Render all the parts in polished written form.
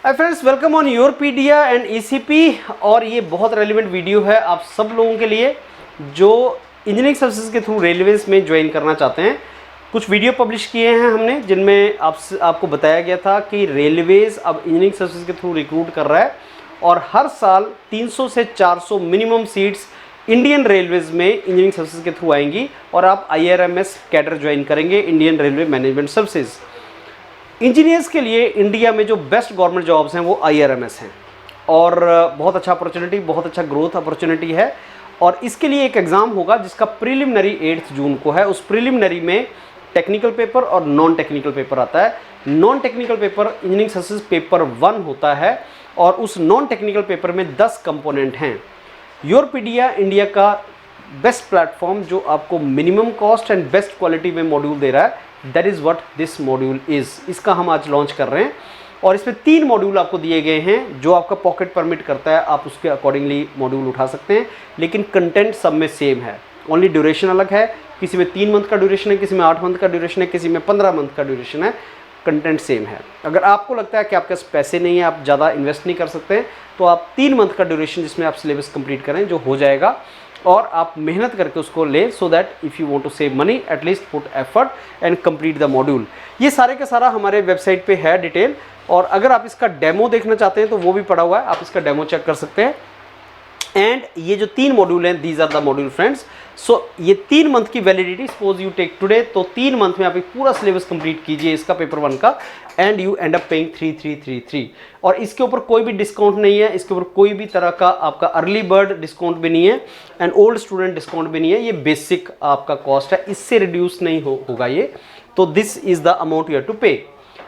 Hi friends, welcome on Yourpedia and ECP. और ये बहुत रेलिवेंट वीडियो है आप सब लोगों के लिए जो इंजीनियरिंग सर्विसेज के थ्रू रेलवेज में ज्वाइन करना चाहते हैं। कुछ वीडियो पब्लिश किए हैं हमने जिनमें आपको बताया गया था कि रेलवेज अब इंजीनियरिंग सर्विसेज के थ्रू रिक्रूट कर रहा है और हर साल 300 से 400 मिनिमम सीट्स इंडियन रेलवेज में इंजीनियरिंग सर्विसेज के थ्रू आएंगी और आप IRMS कैडर ज्वाइन करेंगे, Indian railway management services. Engineers के लिए इंडिया में जो बेस्ट गवर्नमेंट जॉब्स हैं वो IRMS हैं और बहुत अच्छा अपॉर्चुनिटी, बहुत अच्छा ग्रोथ अपॉर्चुनिटी है। और इसके लिए एक एग्ज़ाम होगा जिसका प्रीलिमिनरी 8 जून को है। उस प्रीलिमिनरी में टेक्निकल पेपर और नॉन टेक्निकल पेपर आता है। Non technical paper engineering services paper 1 होता है और उस नॉन टेक्निकल पेपर में 10 कंपोनेंट हैं। योरपीडिया इंडिया का बेस्ट प्लेटफॉर्म जो आपको minimum cost and best quality में मॉड्यूल दे रहा है, that is what this module is. इसका हम आज लॉन्च कर रहे हैं और इसमें 3 मॉड्यूल आपको दिए गए हैं जो आपका पॉकेट परमिट करता है। आप उसके अकॉर्डिंगली मॉड्यूल उठा सकते हैं, लेकिन कंटेंट सब में सेम है, ओनली ड्यूरेशन अलग है। किसी में 3 मंथ का ड्यूरेशन है, किसी में 8 मंथ का ड्यूरेशन है, किसी में 15 मंथ का ड्यूरेशन है। कंटेंट सेम है। अगर आपको लगता है कि आपके पास पैसे नहीं है, आप ज़्यादा इन्वेस्ट नहीं कर सकते, तो आप 3 मंथ का ड्यूरेशन जिसमें आप सिलेबस कंप्लीट करें जो हो जाएगा और आप मेहनत करके उसको लें, so that if you want to save money at least put effort and complete the module. ये सारे का सारा हमारे वेबसाइट पे है डिटेल, और अगर आप इसका डेमो देखना चाहते हैं तो वो भी पड़ा हुआ है, आप इसका डेमो चेक कर सकते हैं। एंड ये जो 3 मॉड्यूल हैं, these are the module friends. So ये 3 मंथ की validity, suppose you take today, तो 3 मंथ में आप एक पूरा सिलेबस कंप्लीट कीजिए इसका पेपर 1 का, and you and up paying 3333। और इसके ऊपर कोई भी डिस्काउंट नहीं है, इसके ऊपर कोई भी तरह का आपका अर्ली बर्ड डिस्काउंट भी नहीं है एंड ओल्ड स्टूडेंट डिस्काउंट भी नहीं है। ये बेसिक आपका कॉस्ट है, इससे रिड्यूस नहीं होगा ये। तो this is the amount you have to pay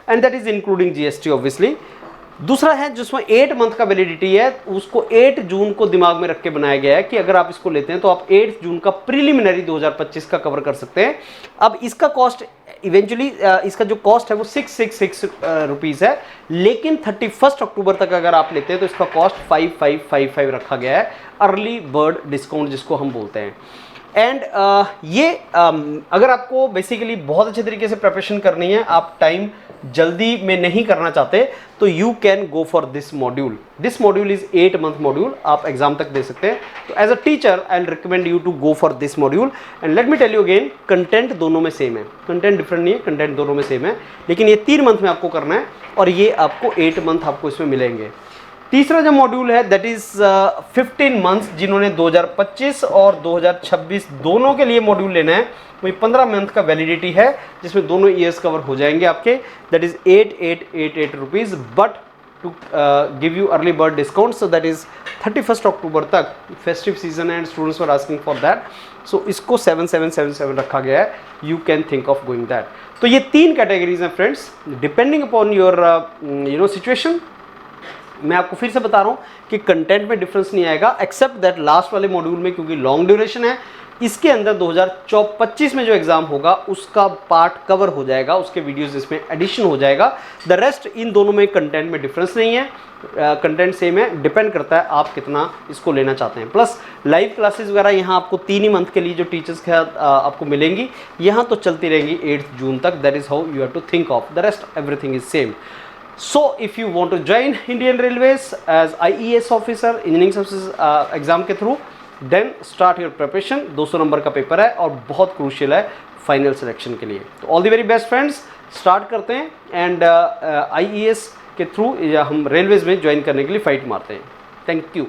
and that is including GST obviously. दूसरा है जिसमें 8 मंथ का वैलिडिटी है, उसको 8 जून को दिमाग में रख के बनाया गया है कि अगर आप इसको लेते हैं तो आप 8 जून का प्रीलिमिनरी 2025 का कवर कर सकते हैं। अब इसका कॉस्ट इवेंचुअली इसका जो कॉस्ट है वो 666 रुपीज़ है, लेकिन 31 अक्टूबर तक अगर आप लेते हैं तो इसका कॉस्ट 5555 रखा गया है, अर्ली बर्ड डिस्काउंट जिसको हम बोलते हैं। एंड अगर आपको बेसिकली बहुत अच्छे तरीके से प्रिपरेशन करनी है, आप टाइम जल्दी में नहीं करना चाहते, तो you can go for this module. This module is 8 month module, आप एग्जाम तक दे सकते हैं। तो as a teacher I will recommend you to go for this module. And let me tell you again, content दोनों में same है, content different नहीं है, कंटेंट दोनों में सेम है, लेकिन ये 3 मंथ में आपको करना है और ये आपको 8 मंथ आपको इसमें मिलेंगे। तीसरा जो मॉड्यूल है दैट इज 15 मंथ्स, जिन्होंने 2025 और 2026 दोनों के लिए मॉड्यूल लेना है, वही 15 मंथ का वैलिडिटी है जिसमें दोनों ईयर्स कवर हो जाएंगे आपके। That is 8888 rupees, but to give you early bird discount, so that is 31 October तक festive season and students were asking for that, so इसको 7777 रखा गया है। You can think of going that. तो ये 3 कैटेगरीज हैं friends, depending upon your situation. मैं आपको फिर से बता रहा हूँ कि कंटेंट में डिफरेंस नहीं आएगा, एक्सेप्ट दैट लास्ट वाले मॉड्यूल में क्योंकि लॉन्ग ड्यूरेशन है, इसके अंदर 2025 में जो एग्जाम होगा उसका पार्ट कवर हो जाएगा, उसके वीडियोस इसमें एडिशन हो जाएगा। द रेस्ट इन दोनों में कंटेंट में डिफरेंस नहीं है, कंटेंट सेम है, डिपेंड करता है आप कितना इसको लेना चाहते हैं। प्लस लाइव क्लासेस वगैरह यहाँ आपको 3 ही मंथ के लिए जो टीचर्स के साथ आपको मिलेंगी, यहाँ तो चलती रहेंगी 8 जून तक। That is how you have to think of, the rest everything is same. So if you want to join Indian Railways as IES officer engineering services exam के through, then start your preparation। 200 number का paper है और बहुत crucial है final selection के लिए। तो all the very best friends, start करते हैं एंड IES के थ्रू हम रेलवेज में ज्वाइन करने के लिए फाइट मारते हैं। Thank you.